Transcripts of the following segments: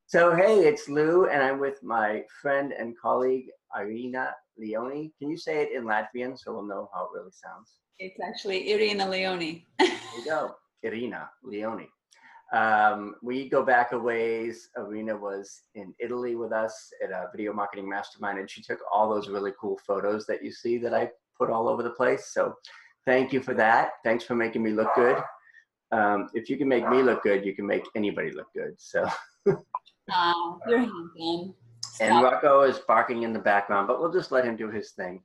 So, hey, it's Lou, and I'm with my friend and colleague, Irina Leoni. Can you say it in Latvian so we'll know how it really sounds? It's actually Irina Leoni. There you go, Irina Leoni. We go back a ways. Irina was in Italy with us at a video marketing mastermind, and she took all those really cool photos that you see that I put all over the place. So thank you for that. Thanks for making me look good. If you can make me look good, you can make anybody look good. So. You're handsome. And Rocco is barking in the background, but we'll just let him do his thing.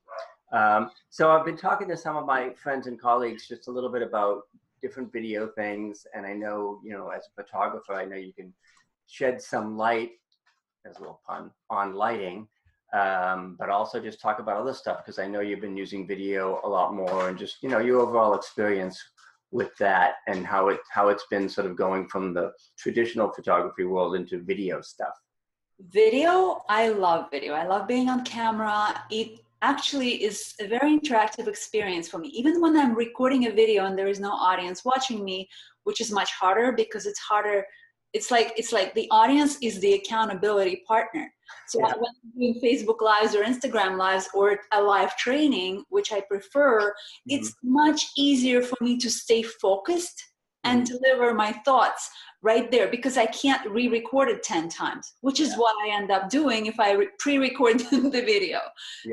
So I've been talking to some of my friends and colleagues just a little bit about different video things. And I know, as a photographer, I know you can shed some light, as a little pun, on lighting, but also just talk about other stuff, because I know you've been using video a lot more, and just, your overall experience with that, and how it's been sort of going from the traditional photography world into video stuff. Video, I love video. I love being on camera. It actually is a very interactive experience for me. Even when I'm recording a video and there is no audience watching me, which is much harder because it's harder. It's like the audience is the accountability partner. So when I'm doing Facebook Lives or Instagram Lives or a live training, which I prefer, it's much easier for me to stay focused and deliver my thoughts right there, because I can't re-record it 10 times, which is what I end up doing if I pre-record the video.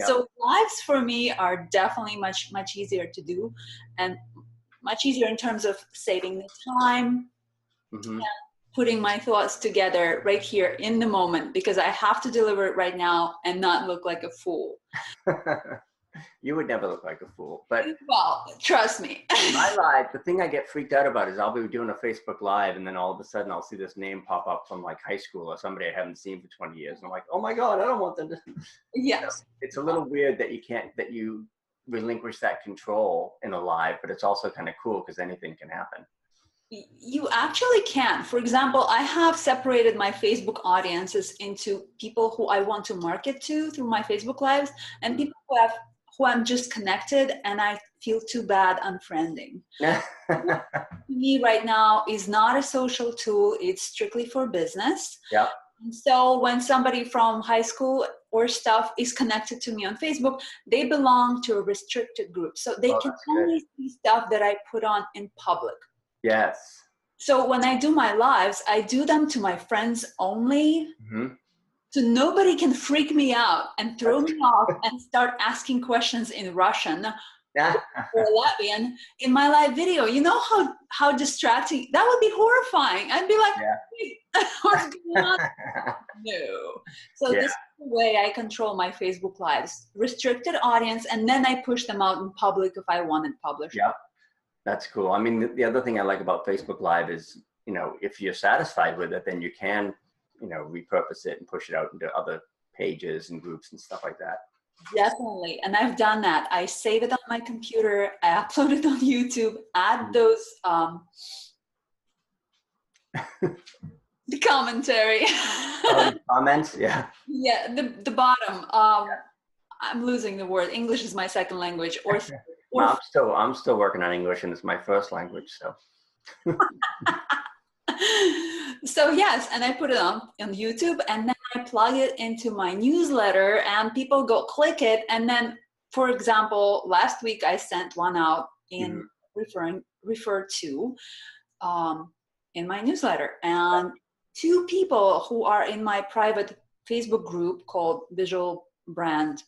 So lives for me are definitely much easier to do, and much easier in terms of saving the time, and putting my thoughts together right here in the moment, because I have to deliver it right now and not look like a fool. You would never look like a fool, but well, trust me. My live, the thing I get freaked out about is I'll be doing a Facebook Live, and then all of a sudden I'll see this name pop up from like high school or somebody I haven't seen for 20 years. And I'm like, oh my God, I don't want them to. Yes. It's a little weird that you relinquish that control in a live, but it's also kind of cool because anything can happen. You actually can. For example, I have separated my Facebook audiences into people who I want to market to through my Facebook Lives, and people who I'm just connected and I feel too bad unfriending. Me right now is not a social tool. It's strictly for business. Yeah. And so when somebody from high school or stuff is connected to me on Facebook, they belong to a restricted group. So they can only see stuff that I put on in public. Yes. So when I do my lives, I do them to my friends only. So nobody can freak me out and throw me off and start asking questions in Russian or Latvian in my live video. You know how distracting that would be. Horrifying. I'd be like, wait, what's going on? No. So this is the way I control my Facebook Lives. Restricted audience, and then I push them out in public if I want it published. Yeah, that's cool. I mean, the other thing I like about Facebook Live is, if you're satisfied with it, then you can repurpose it and push it out into other pages and groups and stuff like that. Definitely. And I've done that. I save it on my computer. I upload it on YouTube, add those, the commentary. Comments. Yeah. Yeah. The bottom. I'm losing the word. English is my second language. I'm still working on English, and it's my first language. So. So yes, and I put it on YouTube, and then I plug it into my newsletter, and people go click it. And then, for example, last week I sent one out in referred to in my newsletter, and 2 people who are in my private Facebook group called Visual Brand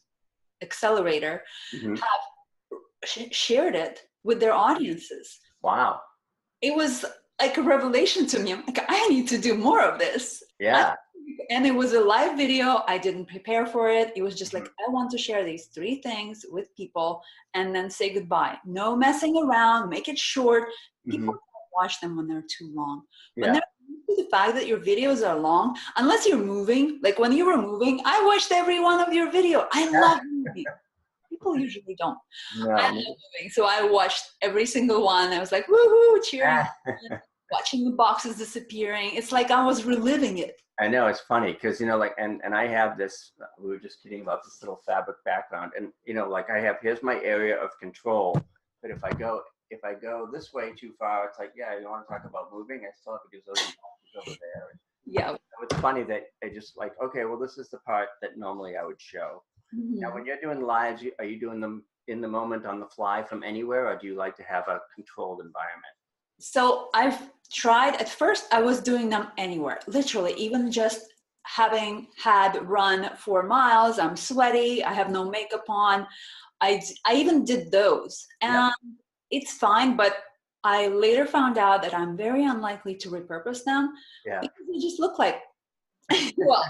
Accelerator have shared it with their audiences. Wow. It was like a revelation to me. I'm like, I need to do more of this. Yeah. And it was a live video. I didn't prepare for it. It was just like, I want to share these 3 things with people and then say goodbye. No messing around, make it short. People don't watch them when they're too long. When they're the fact that your videos are long, unless you're moving, like when you were moving, I watched every one of your videos. I love moving. People usually don't. No. I love moving. So I watched every single one. I was like, woohoo, cheering. Watching the boxes disappearing. It's like I was reliving it. I know, it's funny because, and I have this, we were just kidding about this little fabric background, and, here's my area of control, but if I go this way too far, it's like, you want to talk about moving, I still have to do those boxes over there. Yeah. So it's funny that I just like, okay, well, this is the part that normally I would show. Now, when you're doing lives, are you doing them in the moment on the fly from anywhere, or do you like to have a controlled environment? So I've tried, at first I was doing them anywhere, literally, even just having had run 4 miles, I'm sweaty, I have no makeup on. I even did those, and it's fine, but I later found out that I'm very unlikely to repurpose them because they just look like, well,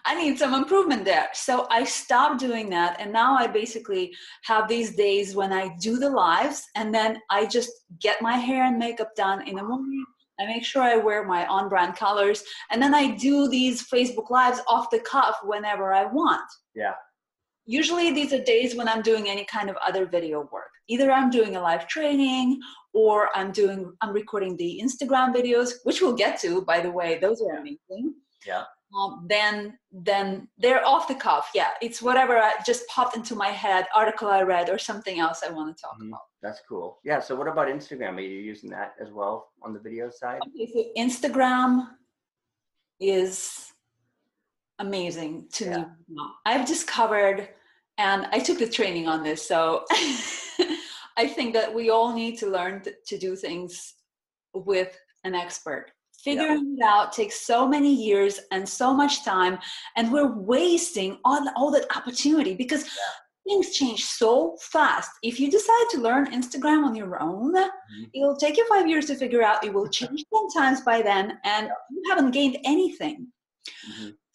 I need some improvement there. So I stopped doing that. And now I basically have these days when I do the lives and then I just get my hair and makeup done in the morning. I make sure I wear my on-brand colors. And then I do these Facebook lives off the cuff whenever I want. Yeah. Usually these are days when I'm doing any kind of other video work. Either I'm doing a live training or I'm recording the Instagram videos, which we'll get to, by the way. Those are amazing. Yeah. Then they're off the cuff. Yeah, it's whatever I just popped into my head, article I read or something else I want to talk about. That's cool. Yeah. So what about Instagram? Are you using that as well on the video side? Okay, so Instagram is amazing to me now. I've discovered, and I took the training on this, so I think that we all need to learn to do things with an expert. Figuring it out takes so many years and so much time, and we're wasting all that opportunity because things change so fast. If you decide to learn Instagram on your own, it'll take you 5 years to figure out. It will change 10 times by then, and you haven't gained anything.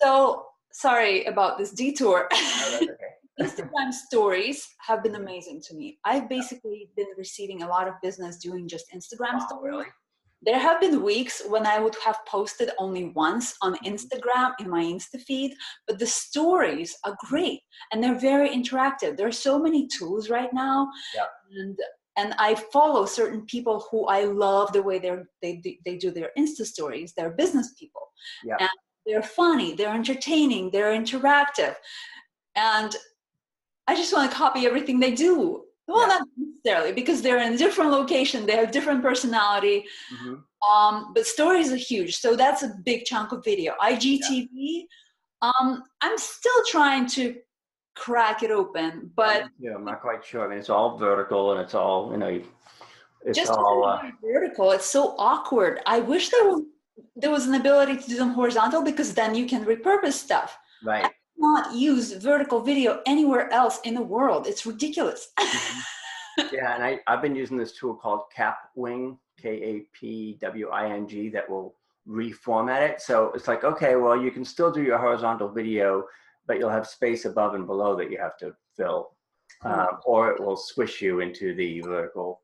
So sorry about this detour. No, that's okay. Instagram stories have been amazing to me. I've basically been receiving a lot of business doing just Instagram stories. Really? There have been weeks when I would have posted only once on Instagram in my Insta feed, but the stories are great and they're very interactive. There are so many tools right now. And I follow certain people who I love the way they do their Insta stories. They're business people. And they're funny, they're entertaining, they're interactive. And I just want to copy everything they do. Well, not necessarily, because they're in a different location, they have different personality. But stories are huge. So that's a big chunk of video. IGTV, I'm still trying to crack it open, but I'm not quite sure. I mean, it's all vertical and it's all, it's just all vertical. It's so awkward. I wish there was an ability to do them horizontal because then you can repurpose stuff. Right. Not use vertical video anywhere else in the world. It's ridiculous. Yeah, and I've been using this tool called Kapwing, Kapwing, that will reformat it. So it's like, okay, well, you can still do your horizontal video, but you'll have space above and below that you have to fill, or it will squish you into the vertical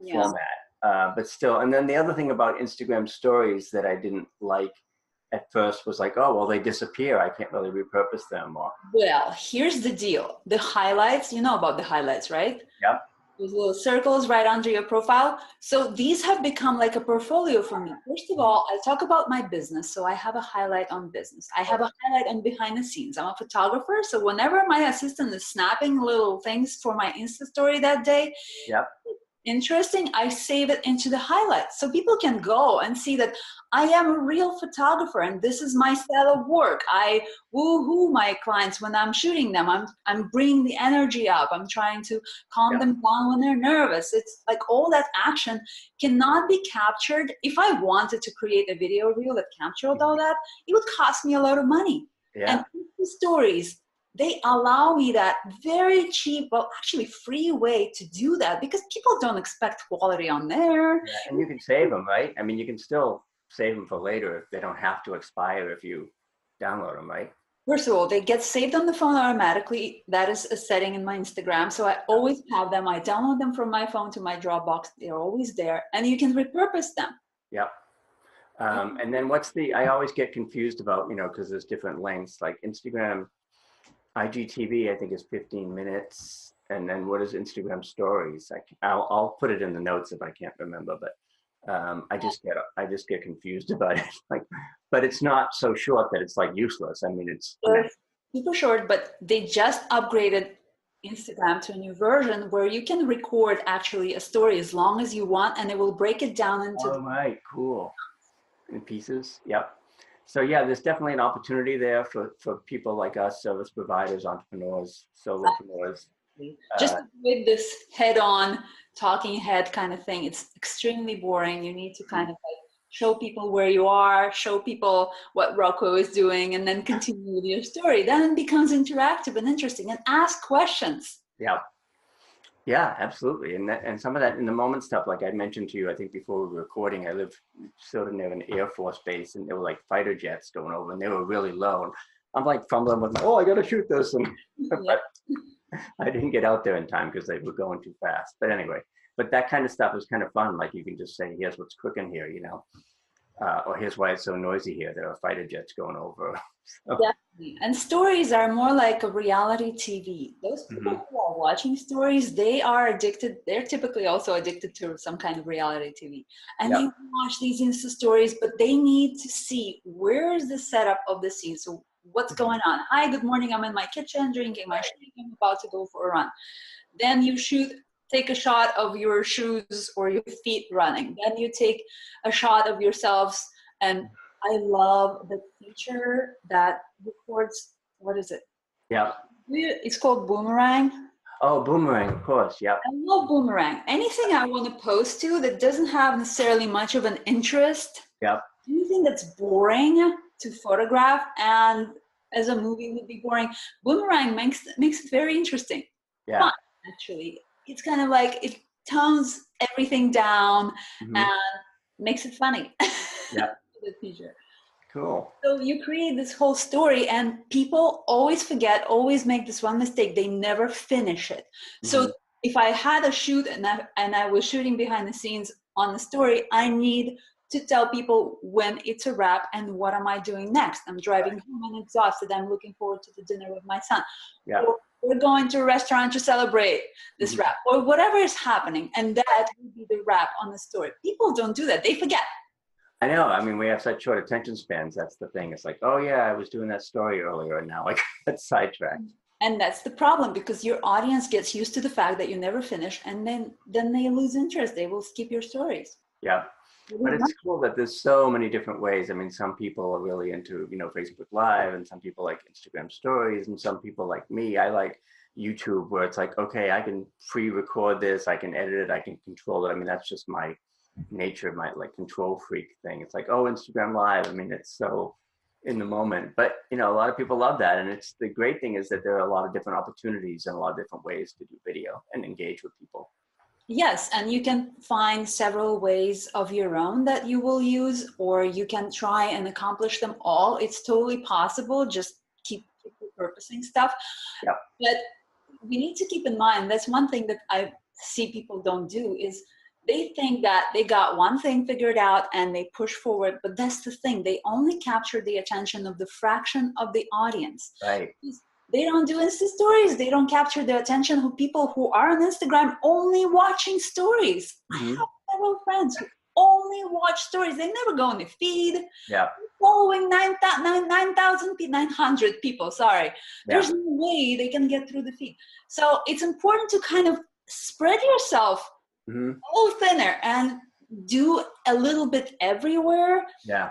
format. But still, and then the other thing about Instagram stories that I didn't like at first was like, oh, well, they disappear. I can't really repurpose them. Well, here's the deal. The highlights, you know about the highlights, right? Yep. Those little circles right under your profile. So these have become like a portfolio for me. First of all, I talk about my business. So I have a highlight on business. I have a highlight on behind the scenes. I'm a photographer. So whenever my assistant is snapping little things for my Insta story that day, interesting, I save it into the highlights so people can go and see that I am a real photographer and this is my style of work. I woo-hoo my clients when I'm shooting them. I'm bringing the energy up. I'm trying to calm them down when they're nervous. It's like all that action cannot be captured. If I wanted to create a video reel that captured all that, it would cost me a lot of money. And the stories, they allow me that very cheap, well, actually free way to do that because people don't expect quality on there. And you can save them, right? I mean, you can still save them for later if they don't have to expire if you download them, right? First of all, they get saved on the phone automatically. That is a setting in my Instagram. So I always have them. I download them from my phone to my Dropbox. They're always there. And you can repurpose them. Yep. And then I always get confused about, because there's different lengths, like Instagram, IGTV, I think is 15 minutes. And then what is Instagram stories? I'll put it in the notes if I can't remember, but I just get confused about it. But it's not so short that it's like useless. I mean, it's super short, but they just upgraded Instagram to a new version where you can record actually a story as long as you want, and it will break it down into. Oh, right, cool. In pieces, yep. So yeah, there's definitely an opportunity there for people like us, service providers, entrepreneurs, solopreneurs. Just Uh, with this head-on talking head kind of thing, it's extremely boring. You need to kind of like show people where you are, show people what Rocco is doing, and then continue with your story. Then it becomes interactive and interesting, and ask questions. yeah, yeah, absolutely. And some of that in the moment stuff, like I mentioned to you, I think before we were recording, I live sort of near an Air Force base, and there were like fighter jets going over, and they were really low. And I'm like fumbling with, oh, I got to shoot this, and Yeah. but I didn't get out there in time because they were going too fast. But anyway, but that kind of stuff is kind of fun. Like you can just say, here's what's cooking here, you know, or here's why it's so noisy here. There are fighter jets going over. So, Definitely. And stories are more like a reality TV. Those people who are watching stories, they are addicted. They're typically also addicted to some kind of reality TV. And yeah. they watch these Insta stories, but they need to see where is the setup of the scene. So what's going on? Hi, good morning. I'm in my kitchen drinking my shake. I'm about to go for a run. Then you take a shot of your shoes or your feet running. Then you take a shot of yourselves. And I love the feature that records, what is it? Yeah. It's called Boomerang. Oh, Boomerang, of course. Yeah. I love Boomerang. Anything I want to post to that doesn't have necessarily much of an interest, Yeah. anything that's boring to photograph and as a movie would be boring, Boomerang makes it very interesting. Yeah. Fun, actually. It's kind of like it tones everything down and makes it funny. Yeah. The feature. Cool. So you create this whole story and people always forget, always make this one mistake. They never finish it. So if I had a shoot and I was shooting behind the scenes on the story, I need to tell people when it's a wrap and what am I doing next. I'm driving home and exhausted. I'm looking forward to the dinner with my son. Yeah. Or we're going to a restaurant to celebrate this wrap or whatever is happening. And that will be the wrap on the story. People don't do that. They forget. I know. I mean, we have such short attention spans. That's the thing. It's like, oh yeah, I was doing that story earlier, and now I got sidetracked. And that's the problem because your audience gets used to the fact that you never finish, and then they lose interest. They will skip your stories. Yeah, but it's cool that there's so many different ways. I mean, some people are really into, you know, Facebook Live, and some people like Instagram Stories, and some people like me, I like YouTube, where it's like, okay, I can pre-record this, I can edit it, I can control it. I mean, that's just my nature, my like control freak thing. It's like, oh, Instagram Live. I mean, it's so in the moment, but you know, a lot of people love that. And it's the great thing is that there are a lot of different opportunities and a lot of different ways to do video and engage with people. Yes, and you can find several ways of your own that you will use, or you can try and accomplish them all. It's totally possible. Just keep repurposing stuff. Yep. But we need to keep in mind, that's one thing that I see people don't do is they think that they got one thing figured out and they push forward, but that's the thing. They only capture the attention of the fraction of the audience. Right. They don't do Insta stories. They don't capture the attention of people who are on Instagram only watching stories. I have several friends who only watch stories. They never go on the feed. Yeah. Following 900 people, sorry. Yeah. There's no way they can get through the feed. So it's important to kind of spread yourself a little thinner and do a little bit everywhere. Yeah,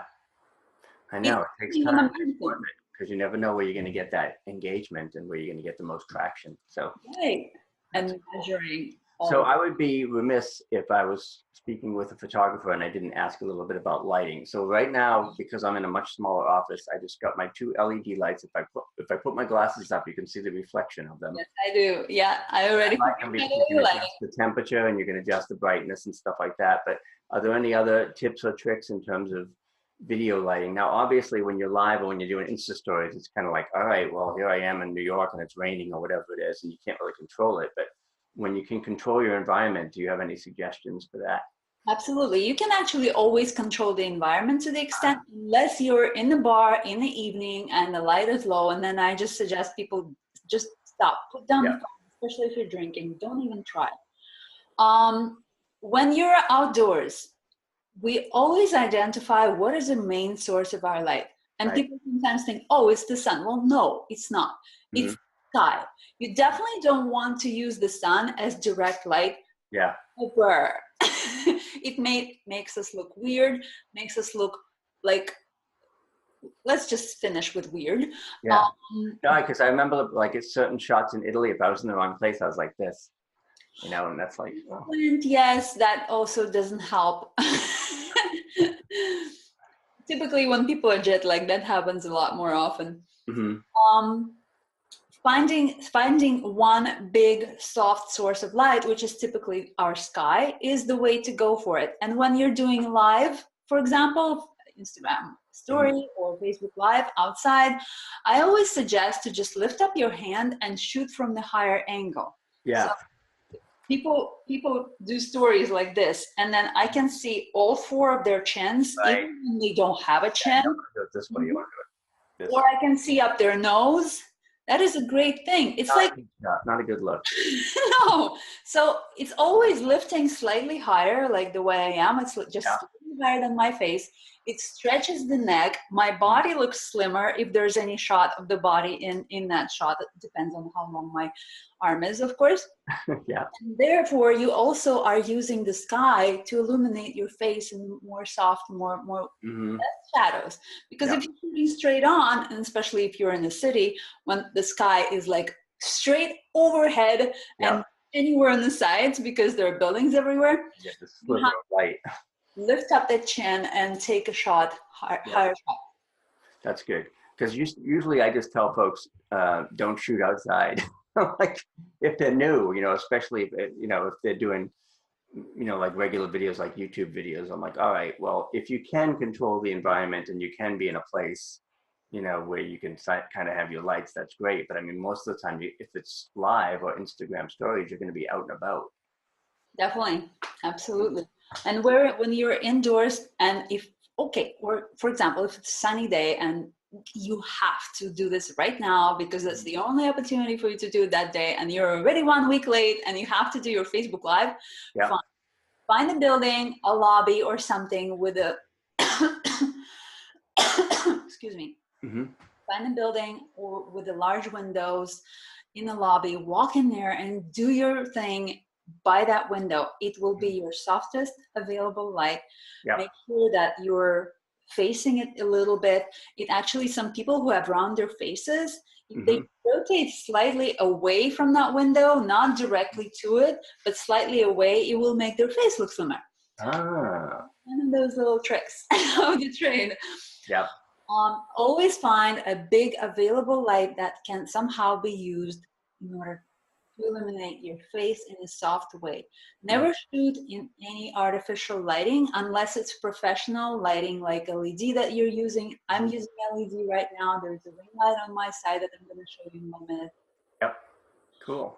I know. It takes time because you never know where you're going to get that engagement and where you're going to get the most traction. So right, and measuring. So I would be remiss if I was speaking with a photographer and I didn't ask a little bit about lighting. So right now, because I'm in a much smaller office, I just got my 2 LED lights. If I put my glasses up, you can see the reflection of them. Yes, I do. Yeah, I already. You can adjust the temperature and you can adjust the brightness and stuff like that. But are there any other tips or tricks in terms of video lighting? Now, obviously, when you're live or when you're doing Insta stories, it's kind of like, all right, well, here I am in New York and it's raining or whatever it is, and you can't really control it. But when you can control your environment, do you have any suggestions for that? Absolutely. You can actually always control the environment to the extent, unless you're in the bar in the evening and the light is low. And then I just suggest people just stop, put down the phone, especially if you're drinking. Don't even try. When you're outdoors, we always identify what is the main source of our light. And people sometimes think, oh, it's the sun. Well, no, it's not. It's sky. You definitely don't want to use the sun as direct light. Yeah. Over. It makes us look weird, makes us look like let's just finish with weird. Yeah. No, because I remember like it's certain shots in Italy, if I was in the wrong place, I was like this, you know, and that's like, oh. And yes, that also doesn't help. Typically when people are jet lagged, that happens a lot more often. Finding one big soft source of light, which is typically our sky, is the way to go for it. And when you're doing live, for example, Instagram story or Facebook Live outside, I always suggest to just lift up your hand and shoot from the higher angle. Yeah. So people do stories like this, and then I can see all four of their chins, right. even when they don't have a chin. Do it this way, you want to do it this. Or I can see up their nose. That is a great thing. It's not a good look. No. So it's always lifting slightly higher, like the way I am. It's just slightly higher than my face. It stretches the neck. My body looks slimmer if there's any shot of the body in that shot. It depends on how long my arm is, of course. Yeah. And therefore, you also are using the sky to illuminate your face in more soft, more less shadows. Because if you're shooting straight on, and especially if you're in the city, when the sky is like straight overhead and anywhere on the sides because there are buildings everywhere, you have to sliver of light. Lift up the chin and take a shot, higher shot. That's good. Because usually I just tell folks, don't shoot outside. Like if they're new, you know, especially if, you know, if they're doing, you know, like regular videos, like YouTube videos, I'm like, all right, well, if you can control the environment and you can be in a place, you know, where you can kind of have your lights, that's great. But I mean, most of the time, if it's live or Instagram stories, you're going to be out and about. Definitely. Absolutely. And when you're indoors and or for example, if it's a sunny day and you have to do this right now because that's the only opportunity for you to do it that day and you're already 1 week late and you have to do your Facebook Live, find a building, a lobby or something with a, excuse me, find a building or with the large windows in the lobby, walk in there and do your thing by that window. It will be your softest available light. Make sure that you're facing it a little bit. It actually, some people who have round their faces, if they rotate slightly away from that window, not directly to it, but slightly away, it will make their face look slimmer. One of those little tricks of the trade. Always find a big available light that can somehow be used in order to illuminate your face in a soft way. Never shoot in any artificial lighting unless it's professional lighting like LED that you're using. I'm using LED right now. There's a ring light on my side that I'm going to show you in 1 minute. Cool.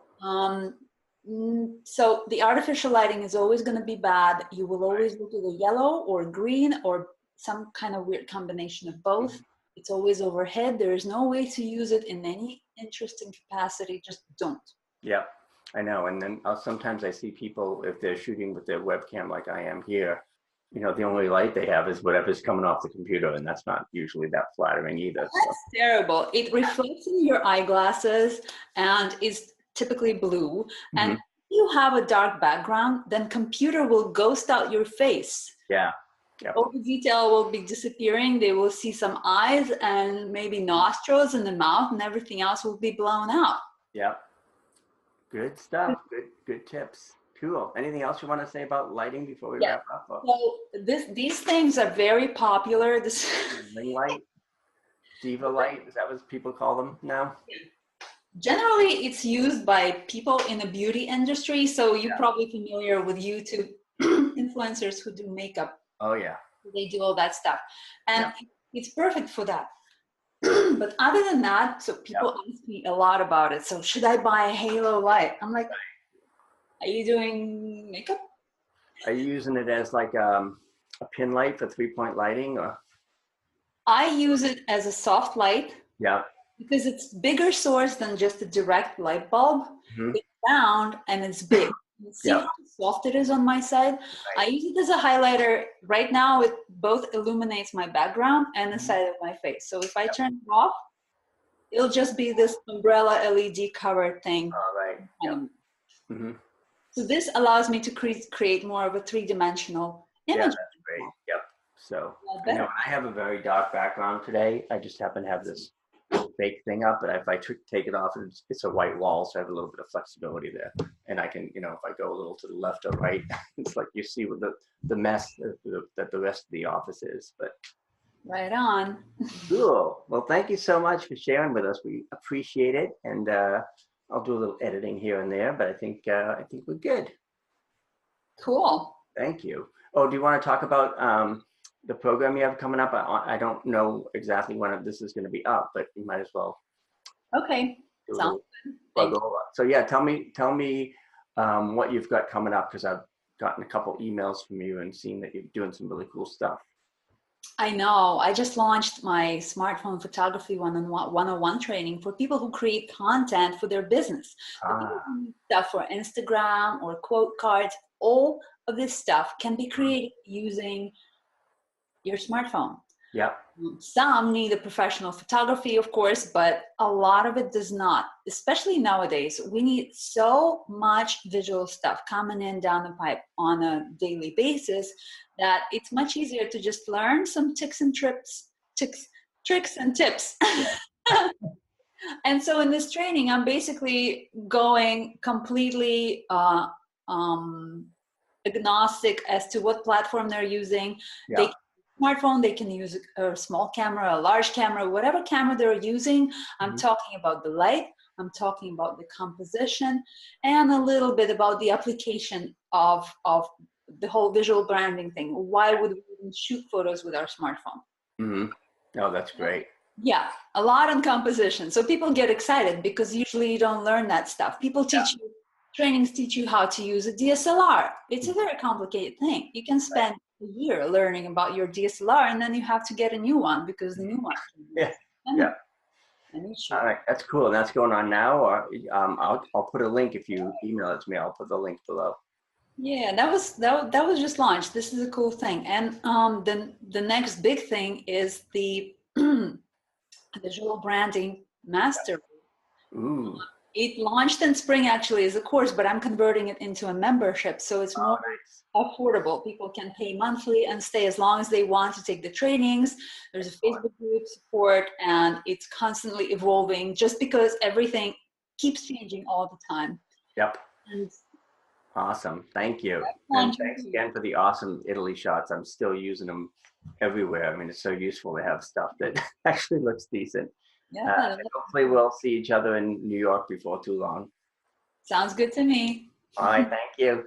So the artificial lighting is always going to be bad. You will always look at the yellow or green or some kind of weird combination of both. It's always overhead. There is no way to use it in any interesting capacity. Just don't. Yeah, I know. And then sometimes I see people, if they're shooting with their webcam like I am here, you know, the only light they have is whatever's coming off the computer, and that's not usually that flattering either. That's terrible. It reflects in your eyeglasses and is typically blue. And if you have a dark background, then computer will ghost out your face. All the detail will be disappearing. They will see some eyes and maybe nostrils and the mouth, and everything else will be blown out. Good stuff. Good tips. Cool. Anything else you want to say about lighting before we wrap up? So these things are very popular. This ring light, diva light, is that what people call them now? Generally, it's used by people in the beauty industry. So you're probably familiar with YouTube influencers who do makeup. Oh yeah. They do all that stuff, and it's perfect for that. But other than that, so people ask me a lot about it. So should I buy a halo light? I'm like, are you doing makeup? Are you using it as like a pin light for 3-point lighting, or? I use it as a soft light. Because it's bigger source than just a direct light bulb. It's round and it's big. See how soft it is on my side? I use it as a highlighter. Right now, it both illuminates my background and the side of my face. So if I turn it off, it'll just be this umbrella LED covered thing. So this allows me to create more of a 3-dimensional image. That's great. So I know better. I have a very dark background today. I just happen to have this fake thing up, but if I take it off, it's a white wall, so I have a little bit of flexibility there. And I can, if I go a little to the left or right, it's like you see with the mess that the rest of the office is. But Right on. cool. Well, thank you so much for sharing with us. We appreciate it, and I'll do a little editing here and there, but I think we're good. Cool. Thank you. Oh, do you want to talk about the program you have coming up? I don't know exactly when this is going to be up, but you might as well Okay. do a Sounds little good. plug Thank you. over. So yeah, tell me what you've got coming up, because I've gotten a couple emails from you and seen that you're doing some really cool stuff. I know. I just launched my smartphone photography 101 training for people who create content for their business. For people who need stuff for Instagram or quote cards, all of this stuff can be created using your smartphone. Yep. Some need a professional photography, of course, but a lot of it does not. Especially nowadays, we need so much visual stuff coming in down the pipe on a daily basis that it's much easier to just learn some tricks and tips. And so in this training, I'm basically going completely agnostic as to what platform they're using. Yeah. They can use a smartphone, they can use a small camera, a large camera, whatever camera they're using. I'm talking about the light, I'm talking about the composition, and a little bit about the application of the whole visual branding thing. Why would we even shoot photos with our smartphone? Oh, that's great. Yeah, a lot on composition. So people get excited because usually you don't learn that stuff. Trainings teach you how to use a DSLR. It's a very complicated thing. You can spend a year learning about your DSLR and then you have to get a new one because the new one. Yeah. All right, that's cool. And that's going on now, or I'll put a link if you email it to me. I'll put the link below. Yeah, that was just launched. This is a cool thing. And the next big thing is the visual branding master. Ooh. It launched in spring actually as a course, but I'm converting it into a membership. So it's more affordable. People can pay monthly and stay as long as they want to take the trainings. There's a Facebook group support, and it's constantly evolving just because everything keeps changing all the time. Yep. And awesome. Thank you. And thanks again for the awesome Italy shots. I'm still using them everywhere. I mean, it's so useful to have stuff that actually looks decent. yeah, Hopefully we'll see each other in New York before too long. sounds good to me. All right. Thank you.